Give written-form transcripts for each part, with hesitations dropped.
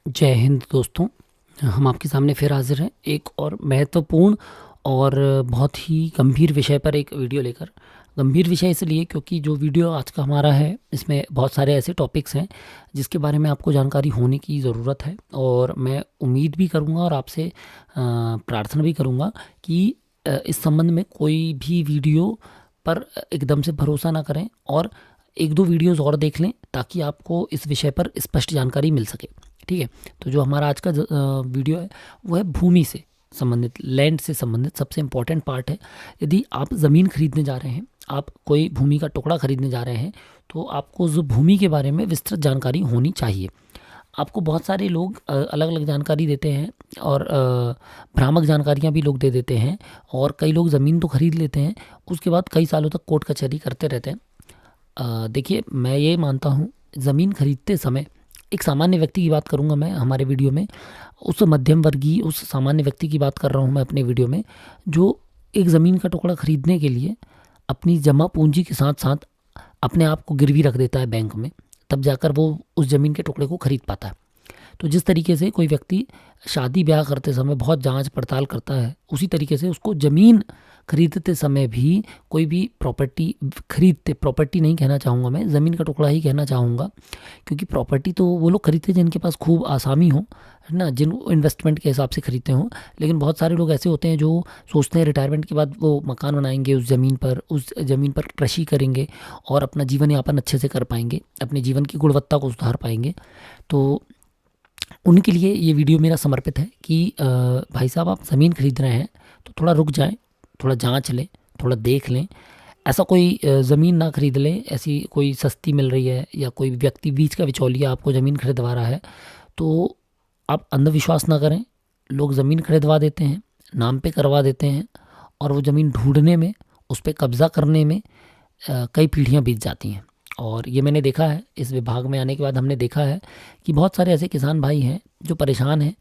जय हिंद दोस्तों। हम आपके सामने फिर हाजिर हैं एक और महत्वपूर्ण और बहुत ही गंभीर विषय पर एक वीडियो लेकर। गंभीर विषय इसलिए क्योंकि जो वीडियो आज का हमारा है इसमें बहुत सारे ऐसे टॉपिक्स हैं जिसके बारे में आपको जानकारी होने की ज़रूरत है। और मैं उम्मीद भी करूंगा और आपसे प्रार्थना भी करूंगा कि इस संबंध में कोई भी वीडियो पर एकदम से भरोसा ना करें और एक दो वीडियोस और देख लें ताकि आपको इस विषय पर स्पष्ट जानकारी मिल सके। ठीक है। तो जो हमारा आज का वीडियो है वो है भूमि से संबंधित, लैंड से संबंधित सबसे इम्पोर्टेंट पार्ट है। यदि आप ज़मीन खरीदने जा रहे हैं, आप कोई भूमि का टुकड़ा खरीदने जा रहे हैं, तो आपको उस भूमि के बारे में विस्तृत जानकारी होनी चाहिए। आपको बहुत सारे लोग अलग अलग जानकारी देते हैं और भ्रामक जानकारियां भी लोग दे देते हैं। और कई लोग ज़मीन तो खरीद लेते हैं, उसके बाद कई सालों तक कोर्ट कचहरी करते रहते हैं। देखिए, मैं ये मानता हूँ ज़मीन खरीदते समय एक सामान्य व्यक्ति की बात करूंगा मैं हमारे वीडियो में, उस मध्यम वर्गीय उस सामान्य व्यक्ति की बात कर रहा हूं मैं अपने वीडियो में, जो एक ज़मीन का टुकड़ा खरीदने के लिए अपनी जमा पूंजी के साथ साथ अपने आप को गिरवी रख देता है बैंक में, तब जाकर वो उस ज़मीन के टुकड़े को खरीद पाता है। तो जिस तरीके से कोई व्यक्ति शादी ब्याह करते समय बहुत जांच पड़ताल करता है, उसी तरीके से उसको ज़मीन खरीदते समय भी कोई भी प्रॉपर्टी खरीदते, प्रॉपर्टी नहीं कहना चाहूँगा मैं, ज़मीन का टुकड़ा ही कहना चाहूँगा, क्योंकि प्रॉपर्टी तो वो लोग खरीदते हैं जिनके पास खूब आसामी हो, है ना, जिन इन्वेस्टमेंट के हिसाब से खरीदते हों। लेकिन बहुत सारे लोग ऐसे होते हैं जो सोचते हैं रिटायरमेंट के बाद वो मकान बनाएंगे उस ज़मीन पर कृषि करेंगे और अपना जीवन यापन अच्छे से कर पाएंगे, अपने जीवन की गुणवत्ता को सुधार पाएंगे। तो उनके लिए ये वीडियो मेरा समर्पित है कि भाई साहब, आप ज़मीन खरीद रहे हैं तो थोड़ा रुक जाएं, थोड़ा जांच लें, थोड़ा देख लें। ऐसा कोई ज़मीन ना खरीद लें, ऐसी कोई सस्ती मिल रही है या कोई व्यक्ति बीच का बिचौलिया आपको ज़मीन खरीदवा रहा है तो आप अंधविश्वास ना करें। लोग ज़मीन खरीदवा देते हैं, नाम पे करवा देते हैं और वो ज़मीन ढूंढने में, उस पर कब्ज़ा करने में कई पीढ़ियां बीत जाती हैं। और ये मैंने देखा है, इस विभाग में आने के बाद हमने देखा है कि बहुत सारे ऐसे किसान भाई हैं जो परेशान हैं,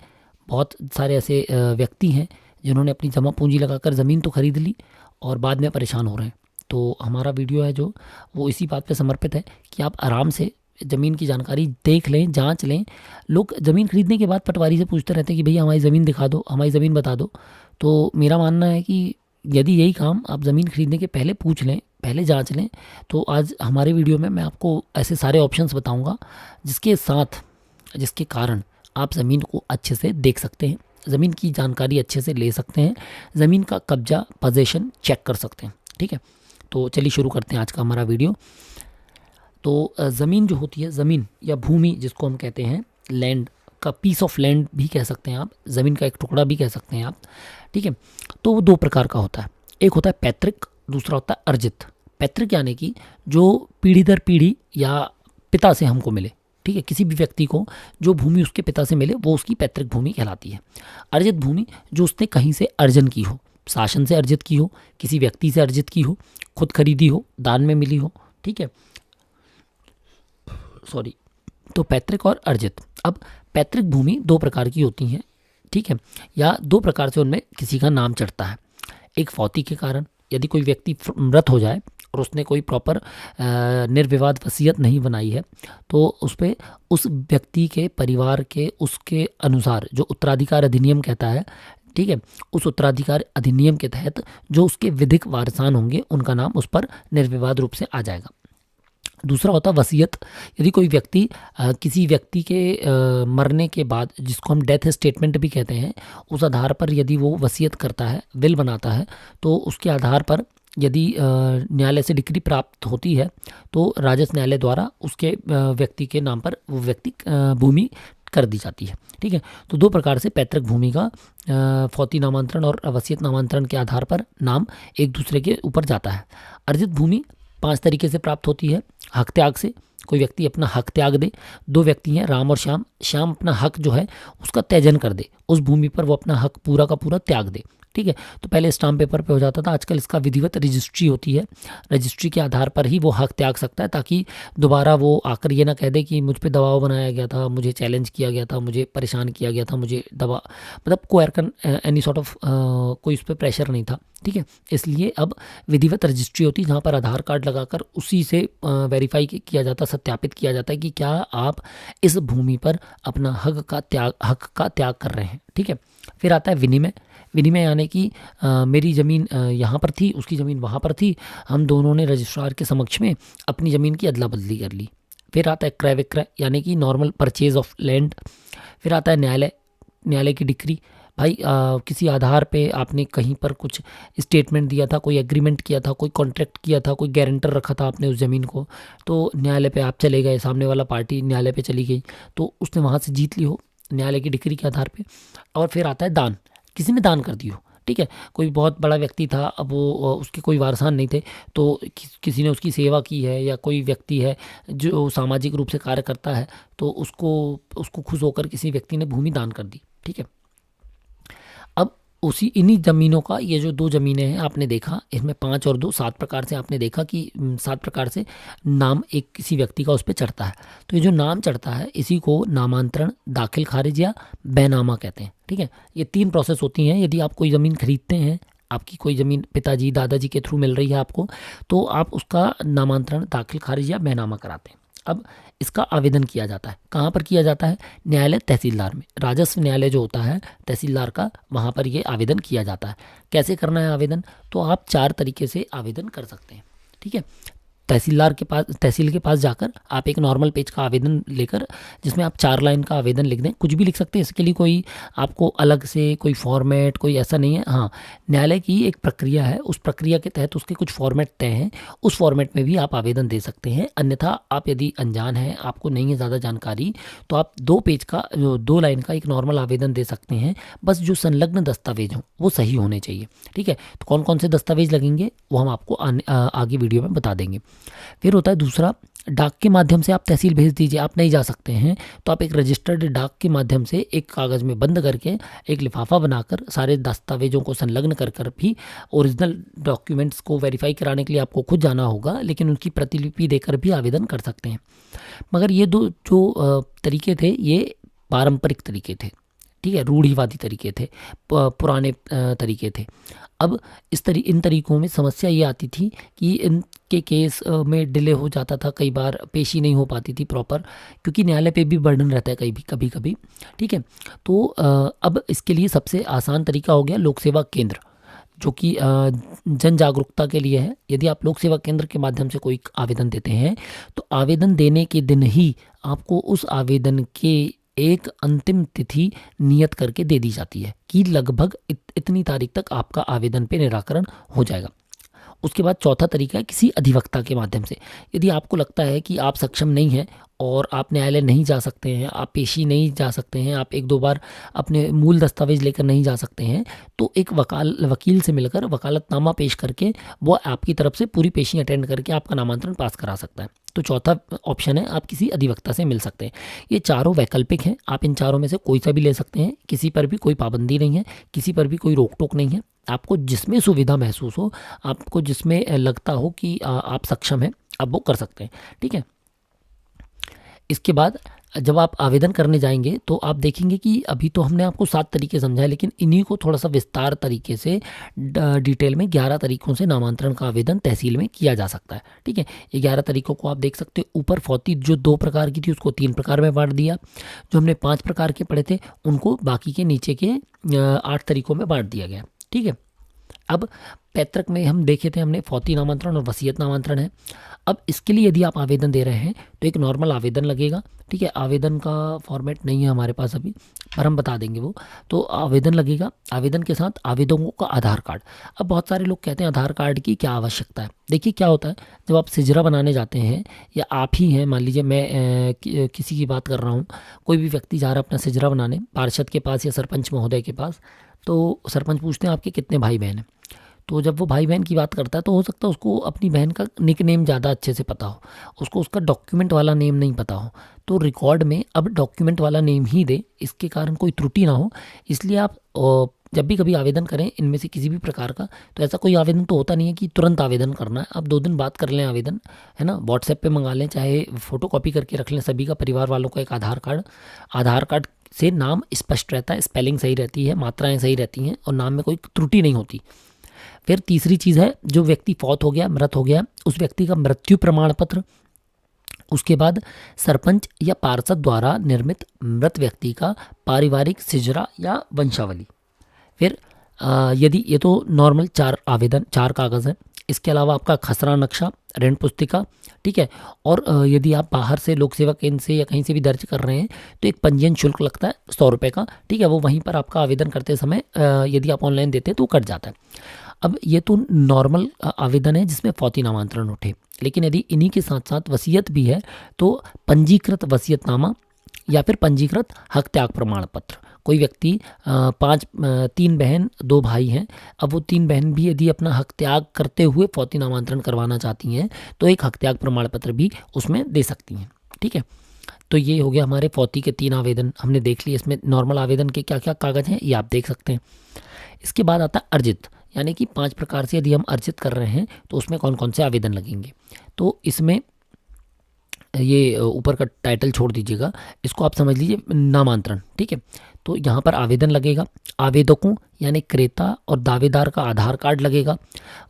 बहुत सारे ऐसे व्यक्ति हैं जिन्होंने अपनी जमा पूंजी लगाकर ज़मीन तो खरीद ली और बाद में परेशान हो रहे हैं। तो हमारा वीडियो है जो वो इसी बात पे समर्पित है कि आप आराम से ज़मीन की जानकारी देख लें, जांच लें। लोग ज़मीन खरीदने के बाद पटवारी से पूछते रहते हैं कि भैया हमारी ज़मीन दिखा दो, हमारी ज़मीन बता दो। तो मेरा मानना है कि यदि यही काम आप ज़मीन खरीदने के पहले पूछ लें, पहले जांच लें, तो आज हमारे वीडियो में मैं आपको ऐसे सारे ऑप्शंस बताऊंगा जिसके साथ, जिसके कारण आप ज़मीन को अच्छे से देख सकते हैं, ज़मीन की जानकारी अच्छे से ले सकते हैं, ज़मीन का कब्जा, पोजीशन चेक कर सकते हैं। ठीक है। तो चलिए शुरू करते हैं आज का हमारा वीडियो। तो ज़मीन जो होती है, ज़मीन या भूमि जिसको हम कहते हैं, लैंड का, पीस ऑफ लैंड भी कह सकते हैं आप, ज़मीन का एक टुकड़ा भी कह सकते हैं आप। ठीक है। तो वो दो प्रकार का होता है, एक होता है पैतृक, दूसरा होता है अर्जित। पैतृक यानी कि जो पीढ़ी दर पीढ़ी या पिता से हमको मिले। ठीक है। किसी भी व्यक्ति को जो भूमि उसके पिता से मिले वो उसकी पैतृक भूमि कहलाती है। अर्जित भूमि जो उसने कहीं से अर्जन की हो, शासन से अर्जित की हो, किसी व्यक्ति से अर्जित की हो, खुद खरीदी हो, दान में मिली हो। ठीक है। सॉरी। तो पैतृक और अर्जित। अब पैतृक भूमि दो प्रकार की होती हैं। ठीक है। या दो प्रकार से उनमें किसी का नाम चढ़ता है। एक फौती के कारण, यदि कोई व्यक्ति मृत हो जाए और उसने कोई प्रॉपर निर्विवाद वसीयत नहीं बनाई है तो उस पर उस व्यक्ति के परिवार के उसके अनुसार जो उत्तराधिकार अधिनियम कहता है, ठीक है, उस उत्तराधिकार अधिनियम के तहत जो उसके विधिक वारसान होंगे उनका नाम उस पर निर्विवाद रूप से आ जाएगा। दूसरा होता है वसीयत। यदि कोई व्यक्ति किसी व्यक्ति के मरने के बाद, जिसको हम डेथ स्टेटमेंट भी कहते हैं, उस आधार पर यदि वो वसीयत करता है, विल बनाता है, तो उसके आधार पर यदि न्यायालय से डिक्री प्राप्त होती है तो राजस्व न्यायालय द्वारा उसके व्यक्ति के नाम पर वो व्यक्ति भूमि कर दी जाती है। ठीक है। तो दो प्रकार से पैतृक भूमि का फौती नामांतरण और वसीयत नामांतरण के आधार पर नाम एक दूसरे के ऊपर जाता है। अर्जित भूमि 5 तरीके से प्राप्त होती है। हक त्याग से, कोई व्यक्ति अपना हक त्याग दे। दो व्यक्ति हैं, राम और श्याम। श्याम अपना हक जो है उसका त्याजन कर दे, उस भूमि पर वो अपना हक पूरा का पूरा त्याग दे। ठीक है। तो पहले स्टाम्प पेपर पे हो जाता था, आजकल इसका विधिवत रजिस्ट्री होती है। रजिस्ट्री के आधार पर ही वो हक त्याग सकता है, ताकि दोबारा वो आकर ये ना कह दे कि मुझ पे दबाव बनाया गया था, मुझे चैलेंज किया गया था, मुझे परेशान किया गया था, मुझे दबा मतलब कोएर्कन एनी सॉर्ट ऑफ कोई उस पर प्रेशर नहीं था, ठीक है। इसलिए अब विधिवत रजिस्ट्री होती है जहाँ पर आधार कार्ड लगाकर उसी से वेरीफाई किया जाता, सत्यापित किया जाता है कि क्या आप इस भूमि पर अपना हक का त्याग कर रहे हैं, ठीक है। फिर आता है विनिमय। विनिमय यानी कि मेरी ज़मीन यहाँ पर थी, उसकी ज़मीन वहाँ पर थी, हम दोनों ने रजिस्ट्रार के समक्ष में अपनी ज़मीन की अदला बदली कर ली। फिर आता है क्रय विक्रय यानी कि नॉर्मल परचेज ऑफ लैंड। फिर आता है न्यायालय, न्यायालय की डिक्री। भाई किसी आधार पे आपने कहीं पर कुछ स्टेटमेंट दिया था, कोई एग्रीमेंट किया था, कोई कॉन्ट्रैक्ट किया था, कोई गारंटर रखा था आपने उस ज़मीन को, तो न्यायालय पे आप चले गए, सामने वाला पार्टी न्यायालय पे चली गई, तो उसने वहाँ से जीत ली हो न्यायालय की डिक्री के आधार पे। और फिर आता है दान, किसी ने दान कर दी हो, ठीक है। कोई बहुत बड़ा व्यक्ति था, अब वो उसके कोई वारसान नहीं थे, तो किसी ने उसकी सेवा की है, या कोई व्यक्ति है जो सामाजिक रूप से कार्य करता है, तो उसको उसको खुश होकर किसी व्यक्ति ने भूमि दान कर दी, ठीक है। अब उसी इन्हीं ज़मीनों का ये जो 2 ज़मीनें हैं आपने देखा, इसमें 5 और 2 7 प्रकार से आपने देखा कि 7 प्रकार से नाम एक किसी व्यक्ति का उस पर चढ़ता है। तो ये जो नाम चढ़ता है इसी को नामांतरण, दाखिल खारिज या बैनामा कहते हैं, ठीक है। ये 3 प्रोसेस होती हैं। यदि आप कोई ज़मीन खरीदते हैं, आपकी कोई ज़मीन पिताजी दादाजी के थ्रू मिल रही है आपको, तो आप उसका नामांतरण, दाखिल खारिज या बैनामा कराते हैं। अब इसका आवेदन किया जाता है, कहाँ पर किया जाता है? न्यायालय, तहसीलदार में। राजस्व न्यायालय जो होता है तहसीलदार का, वहाँ पर ये आवेदन किया जाता है। कैसे करना है आवेदन? तो आप 4 तरीके से आवेदन कर सकते हैं, ठीक है। तहसीलदार के पास, तहसील के पास जाकर आप एक नॉर्मल पेज का आवेदन लेकर, जिसमें आप 4 लाइन का आवेदन लिख दें, कुछ भी लिख सकते हैं, इसके लिए कोई आपको अलग से कोई फॉर्मेट कोई ऐसा नहीं है। हाँ, न्यायालय की एक प्रक्रिया है, उस प्रक्रिया के तहत उसके कुछ फॉर्मेट तय हैं, उस फॉर्मेट में भी आप आवेदन दे सकते हैं। अन्यथा आप यदि अनजान हैं, आपको नहीं है ज़्यादा जानकारी, तो आप 2 पेज का, जो 2 लाइन का एक नॉर्मल आवेदन दे सकते हैं। बस जो संलग्न दस्तावेज हों वो सही होने चाहिए, ठीक है। तो कौन कौन से दस्तावेज लगेंगे वो हम आपको आगे वीडियो में बता देंगे। फिर होता है दूसरा, डाक के माध्यम से आप तहसील भेज दीजिए, आप नहीं जा सकते हैं तो आप एक रजिस्टर्ड डाक के माध्यम से एक कागज़ में बंद करके एक लिफाफा बनाकर सारे दस्तावेजों को संलग्न कर कर भी, ओरिजिनल डॉक्यूमेंट्स को वेरीफाई कराने के लिए आपको खुद जाना होगा, लेकिन उनकी प्रतिलिपि देकर भी आवेदन कर सकते हैं। मगर ये 2 जो तरीके थे ये पारंपरिक तरीके थे, ठीक है, रूढ़िवादी तरीके थे, पुराने तरीके थे। अब इन तरीकों में समस्या ये आती थी कि इनके केस में डिले हो जाता था, कई बार पेशी नहीं हो पाती थी प्रॉपर, क्योंकि न्यायालय पे भी बर्डन रहता है कभी कभी, ठीक है। तो अब इसके लिए सबसे आसान तरीका हो गया लोक सेवा केंद्र, जो कि जन जागरूकता के लिए है। यदि आप लोक सेवा केंद्र के माध्यम से कोई आवेदन देते हैं तो आवेदन देने के दिन ही आपको उस आवेदन के एक अंतिम तिथि नियत करके दे दी जाती है कि लगभग इतनी तारीख तक आपका आवेदन पे निराकरण हो जाएगा। उसके बाद चौथा तरीका है किसी अधिवक्ता के माध्यम से। यदि आपको लगता है कि आप सक्षम नहीं हैं और आप न्यायालय नहीं जा सकते हैं, आप पेशी नहीं जा सकते हैं, आप 1-2 बार अपने मूल दस्तावेज लेकर नहीं जा सकते हैं, तो एक वकील से मिलकर वकालतनामा पेश करके वो आपकी तरफ से पूरी पेशी अटेंड करके आपका नामांतरण पास करा सकता है। तो चौथा ऑप्शन है आप किसी अधिवक्ता से मिल सकते हैं। ये चारों वैकल्पिक हैं, आप इन चारों में से कोई सा भी ले सकते हैं, किसी पर भी कोई पाबंदी नहीं है, किसी पर भी कोई रोक टोक नहीं है। आपको जिसमें सुविधा महसूस हो, आपको जिसमें लगता हो कि आप सक्षम हैं, आप वो कर सकते हैं, ठीक है। इसके बाद जब आप आवेदन करने जाएंगे तो आप देखेंगे कि अभी तो हमने आपको 7 तरीके समझाए, लेकिन इन्हीं को थोड़ा सा विस्तार तरीके से डिटेल में 11 तरीकों से नामांतरण का आवेदन तहसील में किया जा सकता है, ठीक है। ये 11 तरीकों को आप देख सकते हो। ऊपर फौती जो 2 प्रकार की थी उसको 3 प्रकार में बांट दिया, जो हमने 5 प्रकार के पढ़े थे उनको बाकी के नीचे के 8 तरीकों में बांट दिया गया, ठीक है। अब पैतृक में हम देखे थे हमने फौती नामांतरण और वसीयत नामांतरण है। अब इसके लिए यदि आप आवेदन दे रहे हैं तो एक नॉर्मल आवेदन लगेगा, ठीक है। आवेदन का फॉर्मेट नहीं है हमारे पास अभी, पर हम बता देंगे वो। तो आवेदन लगेगा, आवेदन के साथ आवेदकों का आधार कार्ड। अब बहुत सारे लोग कहते हैं आधार कार्ड की क्या आवश्यकता है। देखिए क्या होता है, जब आप सिजरा बनाने जाते हैं, या आप ही हैं, मान लीजिए मैं किसी की बात कर रहा हूँ, कोई भी व्यक्ति जा रहा है अपना सिजरा बनाने पार्षद के पास या सरपंच महोदय के पास, तो सरपंच पूछते हैं आपके कितने भाई बहन हैं। तो जब वो भाई बहन की बात करता है तो हो सकता है उसको अपनी बहन का निक नेम ज़्यादा अच्छे से पता हो, उसको उसका डॉक्यूमेंट वाला नेम नहीं पता हो, तो रिकॉर्ड में अब डॉक्यूमेंट वाला नेम ही दे, इसके कारण कोई त्रुटि ना हो। इसलिए आप जब भी कभी आवेदन करें इनमें से किसी भी प्रकार का, तो ऐसा कोई आवेदन तो होता नहीं है कि तुरंत आवेदन करना है। आप 2 दिन बाद कर लें आवेदन, है ना, व्हाट्सएप पे मंगा लें, चाहे फोटो कॉपी करके रख लें सभी का, परिवार वालों का एक आधार कार्ड से नाम स्पष्ट रहता है, स्पेलिंग सही रहती है, मात्राएं सही रहती हैं और नाम में कोई त्रुटि नहीं होती। फिर तीसरी चीज़ है, जो व्यक्ति फौत हो गया, मृत हो गया, उस व्यक्ति का मृत्यु प्रमाण पत्र। उसके बाद सरपंच या पार्षद द्वारा निर्मित मृत व्यक्ति का पारिवारिक सिजरा या वंशावली। फिर यदि ये तो नॉर्मल 4 कागज़ हैं। इसके अलावा आपका खसरा नक्शा, ऋण पुस्तिका, ठीक है। और यदि आप बाहर से लोक सेवा केंद्र से या कहीं से भी दर्ज कर रहे हैं तो एक पंजीयन शुल्क लगता है 100 रुपये का, ठीक है। वो वहीं पर आपका आवेदन करते समय यदि आप ऑनलाइन देते हैं तो कट जाता है। अब ये तो नॉर्मल आवेदन है जिसमें फौती नामांतरण उठे, लेकिन यदि इन्हीं के साथ साथ वसीयत भी है तो पंजीकृत वसीयतनामा या फिर पंजीकृत हक त्याग प्रमाण पत्र। कोई व्यक्ति 3 बहन 2 भाई हैं, अब वो 3 बहन भी यदि अपना हक त्याग करते हुए फौती नामांतरण करवाना चाहती हैं तो एक हक त्याग प्रमाण पत्र भी उसमें दे सकती हैं, ठीक है। तो ये हो गया हमारे फौती के 3 आवेदन हमने देख लिए। इसमें नॉर्मल आवेदन के क्या क्या कागज़ हैं ये आप देख सकते हैं। इसके बाद आता है अर्जित, यानी कि 5 प्रकार से यदि हम अर्जित कर रहे हैं तो उसमें कौन कौन से आवेदन लगेंगे। तो इसमें ये ऊपर का टाइटल छोड़ दीजिएगा, इसको आप समझ लीजिए नामांतरण, ठीक है। तो यहाँ पर आवेदन लगेगा, आवेदकों यानी क्रेता और दावेदार का आधार कार्ड लगेगा,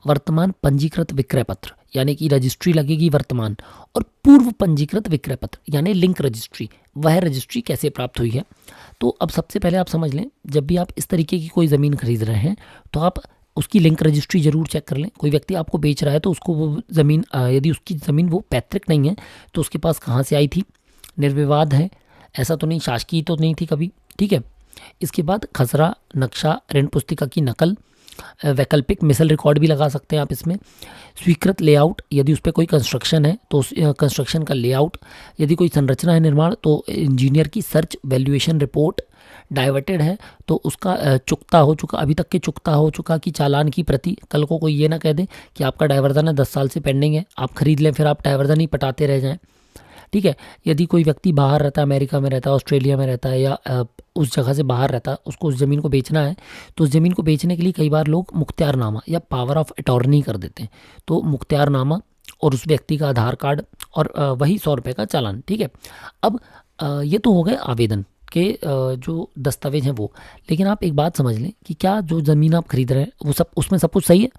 वर्तमान पंजीकृत विक्रय पत्र यानी कि रजिस्ट्री लगेगी वर्तमान, और पूर्व पंजीकृत विक्रय पत्र यानी लिंक रजिस्ट्री, वह रजिस्ट्री कैसे प्राप्त हुई है। तो अब सबसे पहले आप समझ लें, जब भी आप इस तरीके की कोई ज़मीन खरीद रहे हैं तो आप उसकी लिंक रजिस्ट्री ज़रूर चेक कर लें। कोई व्यक्ति आपको बेच रहा है तो उसको वो ज़मीन, यदि उसकी ज़मीन वो पैतृक नहीं है तो उसके पास कहाँ से आई थी, निर्विवाद है, ऐसा तो नहीं, शासकीय तो नहीं थी कभी, ठीक है। इसके बाद खसरा नक्शा, ऋण पुस्तिका की नकल, वैकल्पिक मिसल रिकॉर्ड भी लगा सकते हैं आप इसमें। स्वीकृत लेआउट, यदि उस पर कोई कंस्ट्रक्शन है तो उस कंस्ट्रक्शन का लेआउट, यदि कोई संरचना है निर्माण तो इंजीनियर की सर्च वैल्यूएशन रिपोर्ट, डाइवर्टेड है तो उसका चुकता हो चुका, अभी तक के चुकता हो चुका कि चालान की प्रति, कल को कोई ये ना कह दे कि आपका डाइवर्जन है 10 साल से पेंडिंग है, आप खरीद लें फिर आप डाइवर्जन ही पटाते रह जाएं, ठीक है। यदि कोई व्यक्ति बाहर रहता है, अमेरिका में रहता है, ऑस्ट्रेलिया में रहता है, या उस जगह से बाहर रहता है, उसको उस ज़मीन को बेचना है तो उस ज़मीन को बेचने के लिए कई बार लोग मुख्तियारनामा या पावर ऑफ अटॉर्नी कर देते हैं। तो मुख्तियारनामा और उस व्यक्ति का आधार कार्ड और वही 100 रुपये का चालान, ठीक है। अब ये तो हो गए आवेदन के जो दस्तावेज हैं वो, लेकिन आप एक बात समझ लें कि क्या जो ज़मीन आप खरीद रहे हैं वो सब, उसमें सब कुछ सही है,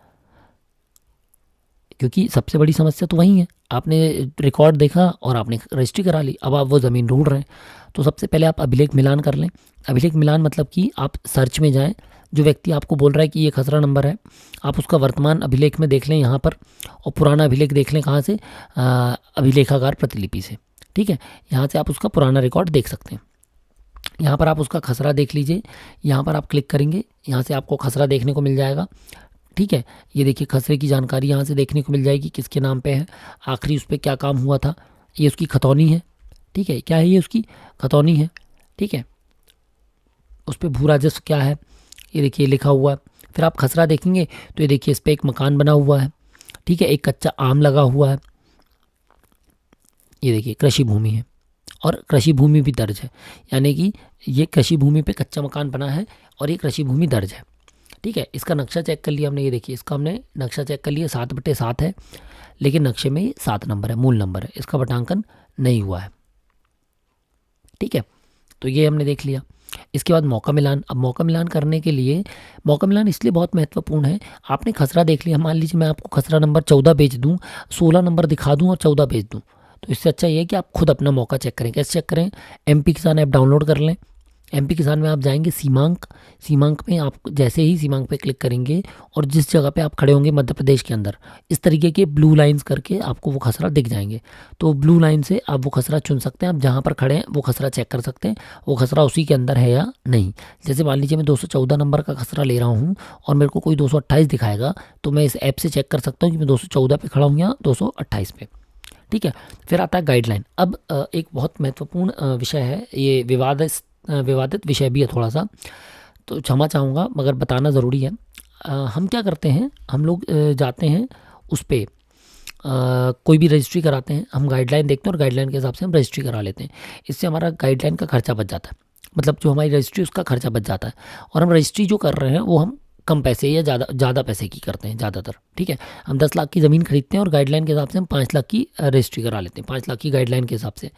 क्योंकि सबसे बड़ी समस्या तो वही है, आपने रिकॉर्ड देखा और आपने रजिस्ट्री करा ली, अब आप वो ज़मीन ढूंढ रहे हैं। तो सबसे पहले आप अभिलेख मिलान कर लें। अभिलेख मिलान मतलब कि आप सर्च में जाएं, जो व्यक्ति आपको बोल रहा है कि ये खसरा नंबर है, आप उसका वर्तमान अभिलेख में देख लें यहाँ पर, और पुराना अभिलेख देख लें कहाँ से, अभिलेखागार प्रतिलिपि से, ठीक है। यहाँ से आप उसका पुराना रिकॉर्ड देख सकते हैं। यहाँ पर आप उसका खसरा देख लीजिए, यहाँ पर आप क्लिक करेंगे, यहाँ से आपको खसरा देखने को मिल जाएगा, ठीक है। ये देखिए खसरे की जानकारी यहाँ से देखने को मिल जाएगी, किसके नाम पे है, आखिरी उस पर क्या काम हुआ था, ये उसकी खतौनी है, ठीक है। क्या है ये, उसकी खतौनी है, ठीक है। उस पर भू राजस्व क्या है ये देखिए लिखा हुआ है। फिर आप खसरा देखेंगे तो ये देखिए इस पर एक मकान बना हुआ है, ठीक है, एक कच्चा आम लगा हुआ है, ये देखिए कृषि भूमि है और कृषि भूमि भी दर्ज है, यानी कि ये कृषि भूमि पे कच्चा मकान बना है और ये कृषि भूमि दर्ज है, ठीक है। इसका नक्शा चेक कर लिया हमने, ये देखिए इसका हमने नक्शा चेक कर लिया, 7/7 है, लेकिन नक्शे में ये 7 नंबर है, मूल नंबर है, इसका बटांकन नहीं हुआ है, ठीक है। तो ये हमने देख लिया। इसके बाद मौका मिलान। अब मौका मिलान करने के लिए, मौका मिलान इसलिए बहुत महत्वपूर्ण है, आपने खसरा देख लिया, मान लीजिए मैं आपको खसरा नंबर 14 बेच दूँ, 16 नंबर दिखा दूँ और 14 बेच दूँ, तो इससे अच्छा ये है कि आप खुद अपना मौका चेक करें। कैसे चेक करें, MP किसान ऐप डाउनलोड कर लें। MP किसान में आप जाएंगे सीमांक में, आप जैसे ही सीमांक पे क्लिक करेंगे और जिस जगह पे आप खड़े होंगे मध्य प्रदेश के अंदर, इस तरीके के ब्लू लाइंस करके आपको वो खसरा दिख जाएंगे। तो ब्लू लाइन से आप वो खसरा चुन सकते हैं, आप जहाँ पर खड़े हैं वो खसरा चेक कर सकते हैं वो खसरा उसी के अंदर है या नहीं। जैसे मान लीजिए मैं 214 नंबर का खसरा ले रहा हूँ और मेरे को कोई 228 दिखाएगा, तो मैं इस ऐप से चेक कर सकता हूँ कि मैं 214 पे खड़ा हूँ या 228 पे, ठीक है। फिर आता है गाइडलाइन। अब एक बहुत महत्वपूर्ण विषय है, ये विवादित विषय भी है थोड़ा सा, तो क्षमा चाहूँगा मगर बताना ज़रूरी है। हम क्या करते हैं, हम लोग जाते हैं उस पर, कोई भी रजिस्ट्री कराते हैं, हम गाइडलाइन देखते हैं और गाइडलाइन के हिसाब से हम रजिस्ट्री करा लेते हैं, इससे हमारा गाइडलाइन का खर्चा बच जाता है, मतलब जो हमारी रजिस्ट्री उसका खर्चा बच जाता है। और हम रजिस्ट्री जो कर रहे हैं वो हम कम पैसे या ज़्यादा पैसे की करते हैं ज़्यादातर, ठीक है। हम 10 लाख की ज़मीन खरीदते हैं और गाइडलाइन के हिसाब से हम 5 लाख की रजिस्ट्री करा लेते हैं, 5 लाख की गाइडलाइन के हिसाब से।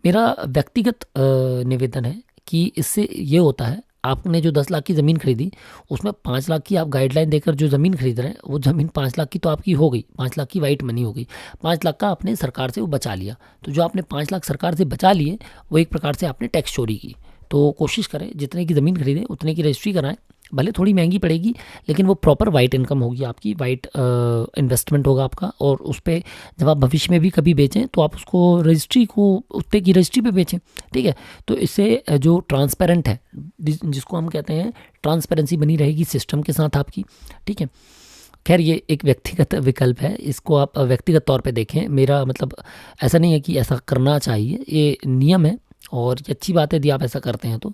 मेरा व्यक्तिगत निवेदन है कि इससे ये होता है, आपने जो 10 लाख की ज़मीन खरीदी उसमें 5 लाख की आप गाइडलाइन देकर जो ज़मीन खरीद रहे हैं, वो ज़मीन 5 लाख की तो आपकी हो गई, 5 लाख की वाइट मनी हो गई, 5 लाख का आपने सरकार से वो बचा लिया। तो जो आपने 5 लाख सरकार से बचा लिए वो एक प्रकार से आपने टैक्स चोरी की। तो कोशिश करें जितने की ज़मीन खरीदें उतने की रजिस्ट्री कराएं, भले थोड़ी महंगी पड़ेगी लेकिन वो प्रॉपर वाइट इनकम होगी आपकी, वाइट इन्वेस्टमेंट होगा आपका। और उस पर जब आप भविष्य में भी कभी बेचें तो आप उसको रजिस्ट्री को उतने की रजिस्ट्री पे बेचें, ठीक है। तो इससे जो ट्रांसपेरेंट है, जिसको हम कहते हैं ट्रांसपेरेंसी बनी रहेगी सिस्टम के साथ आपकी, ठीक है। खैर ये एक व्यक्तिगत विकल्प है, इसको आप व्यक्तिगत तौर पे देखें। मेरा मतलब ऐसा नहीं है कि ऐसा करना चाहिए, ये नियम है और ये अच्छी बात है यदि आप ऐसा करते हैं तो,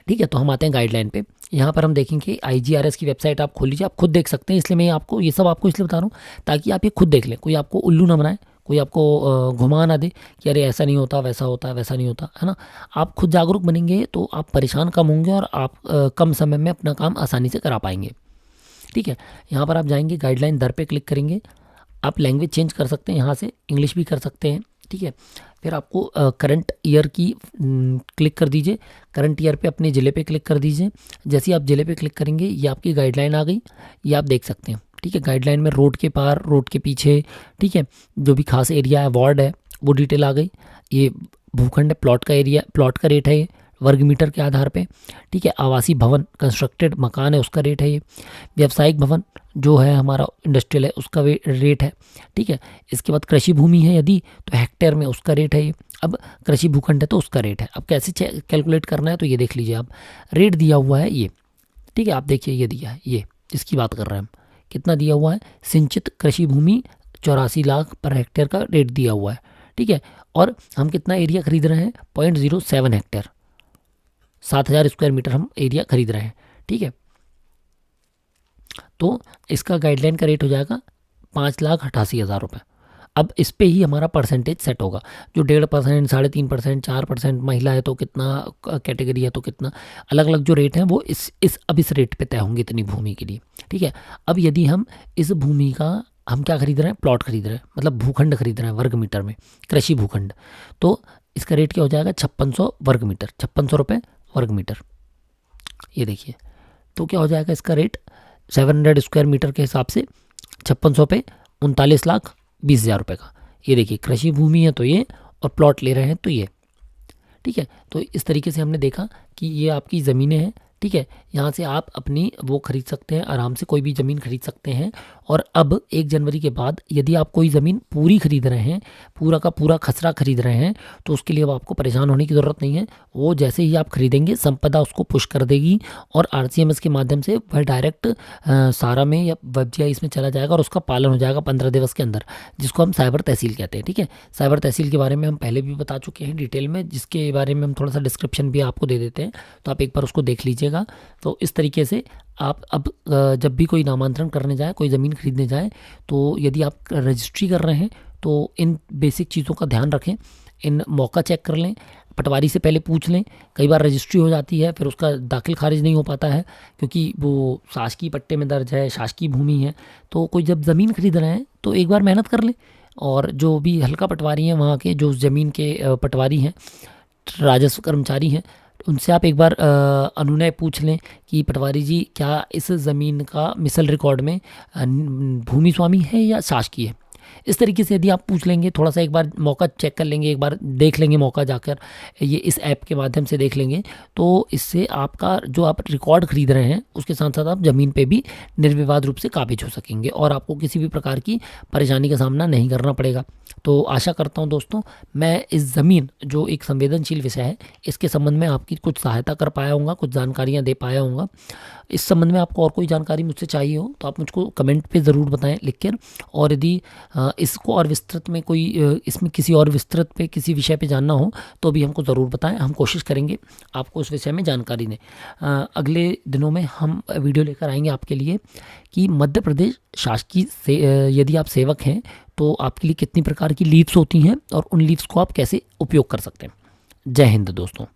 ठीक है। तो हम आते हैं गाइडलाइन पे। यहाँ पर हम देखेंगे IGRS की वेबसाइट आप खोल लीजिए, आप खुद देख सकते हैं। इसलिए मैं आपको ये सब आपको इसलिए बता रहा हूँ ताकि आप ये खुद देख लें, कोई आपको उल्लू ना बनाए, कोई आपको घुमा ना दे कि अरे ऐसा नहीं होता, वैसा होता है, वैसा नहीं होता है ना। आप खुद जागरूक बनेंगे तो आप परेशान कम होंगे और आप कम समय में अपना काम आसानी से करा पाएंगे, ठीक है। यहाँ पर आप जाएंगे, गाइडलाइन दर पे क्लिक करेंगे, आप लैंग्वेज चेंज कर सकते हैं, यहाँ से इंग्लिश भी कर सकते हैं, ठीक है। फिर आपको करंट ईयर की क्लिक कर दीजिए, करंट ईयर पे अपने ज़िले पे क्लिक कर दीजिए। जैसे ही आप ज़िले पे क्लिक करेंगे ये आपकी गाइडलाइन आ गई, ये आप देख सकते हैं, ठीक है। गाइडलाइन में रोड के पार, रोड के पीछे, ठीक है, जो भी खास एरिया है, वार्ड है, वो डिटेल आ गई। ये भूखंड है, प्लॉट का एरिया, प्लॉट का रेट है ये वर्ग मीटर के आधार पे, ठीक है। आवासीय भवन, कंस्ट्रक्टेड मकान है, उसका रेट है ये। व्यावसायिक भवन जो है हमारा इंडस्ट्रियल है, उसका रेट है, ठीक है। इसके बाद कृषि भूमि है यदि तो हेक्टेयर में उसका रेट है ये। अब कृषि भूखंड है तो उसका रेट है। अब कैसे कैलकुलेट करना है तो ये देख लीजिए आप, रेट दिया हुआ है ये, ठीक है। आप देखिए ये दिया है, ये इसकी बात कर रहे हैं हम, कितना दिया हुआ है, सिंचित कृषि भूमि 84 लाख पर हेक्टेयर का रेट दिया हुआ है, ठीक है। और हम कितना एरिया खरीद रहे हैं, 0.07 हेक्टेयर, 7000 स्क्वायर मीटर हम एरिया खरीद रहे हैं, ठीक है। तो इसका गाइडलाइन का रेट हो जाएगा 5,88,000 रुपये। अब इस पे ही हमारा परसेंटेज सेट होगा, जो 1.5%, 3.5%, 4%, महिला है तो कितना, कैटेगरी है तो कितना, अलग अलग जो रेट हैं वो अब इस रेट पे तय होंगे इतनी भूमि के लिए, ठीक है। अब यदि हम इस भूमि का हम क्या खरीद रहे हैं, प्लॉट खरीद रहे हैं, मतलब भूखंड खरीद रहे हैं वर्ग मीटर में, कृषि भूखंड, तो इसका रेट क्या हो जाएगा, 5600 वर्ग मीटर, 5600 रुपये वर्ग मीटर, ये देखिए। तो क्या हो जाएगा इसका रेट 700 स्क्वायर मीटर के हिसाब से 5600 पे 39,20,000 रुपये का, ये देखिए। कृषि भूमि है तो ये, और प्लॉट ले रहे हैं तो ये, ठीक है। तो इस तरीके से हमने देखा कि ये आपकी ज़मीनें हैं, ठीक है। यहाँ से आप अपनी वो खरीद सकते हैं, आराम से कोई भी ज़मीन खरीद सकते हैं। और अब 1 जनवरी के बाद यदि आप कोई ज़मीन पूरी खरीद रहे हैं, पूरा का पूरा खसरा खरीद रहे हैं, तो उसके लिए अब आपको परेशान होने की ज़रूरत नहीं है। वो जैसे ही आप खरीदेंगे संपदा उसको पुश कर देगी और RCMS के माध्यम से वह डायरेक्ट सारा में या WebGIS में चला जाएगा और उसका पालन हो जाएगा 15 दिवस के अंदर, जिसको हम साइबर तहसील कहते हैं, ठीक है। साइबर तहसील के बारे में हम पहले भी बता चुके हैं डिटेल में, जिसके बारे में हम थोड़ा सा डिस्क्रिप्शन भी आपको दे देते हैं, तो आप एक बार उसको देख लीजिएगा। तो इस तरीके से आप अब जब भी कोई नामांतरण करने जाए, कोई ज़मीन खरीदने जाए, तो यदि आप रजिस्ट्री कर रहे हैं तो इन बेसिक चीज़ों का ध्यान रखें, इन मौका चेक कर लें, पटवारी से पहले पूछ लें। कई बार रजिस्ट्री हो जाती है फिर उसका दाखिल खारिज नहीं हो पाता है क्योंकि वो शासकीय पट्टे में दर्ज है, शासकीय भूमि है। तो कोई जब ज़मीन खरीद रहे हैं तो एक बार मेहनत कर लें, और जो भी हल्का पटवारी हैं वहाँ के, जो ज़मीन के पटवारी हैं, राजस्व कर्मचारी हैं, उनसे आप एक बार अनुनय पूछ लें कि पटवारी जी क्या इस ज़मीन का मिसल रिकॉर्ड में भूमि स्वामी है या शासकीय है। इस तरीके से यदि आप पूछ लेंगे, थोड़ा सा एक बार मौका चेक कर लेंगे, एक बार देख लेंगे मौका जाकर, ये इस ऐप के माध्यम से देख लेंगे, तो इससे आपका जो आप रिकॉर्ड खरीद रहे हैं उसके साथ साथ आप ज़मीन पे भी निर्विवाद रूप से काबिज हो सकेंगे और आपको किसी भी प्रकार की परेशानी का सामना नहीं करना पड़ेगा। तो आशा करता हूं दोस्तों मैं इस ज़मीन जो एक संवेदनशील विषय है इसके संबंध में आपकी कुछ सहायता कर पाया हूँगा, कुछ जानकारियाँ दे पाया हूँगा। इस संबंध में आपको और कोई जानकारी मुझसे चाहिए हो तो आप मुझको कमेंट पे ज़रूर बताएं लिखकर, और यदि इसको और विस्तृत में कोई इसमें किसी और विस्तृत पे किसी विषय पे जानना हो तो भी हमको ज़रूर बताएं, हम कोशिश करेंगे आपको उस विषय में जानकारी दें। अगले दिनों में हम वीडियो लेकर आएंगे आपके लिए कि मध्य प्रदेश शासकीय से यदि आप सेवक हैं तो आपके लिए कितनी प्रकार की लीव्स होती हैं और उन लीव्स को आप कैसे उपयोग कर सकते हैं। जय हिंद दोस्तों।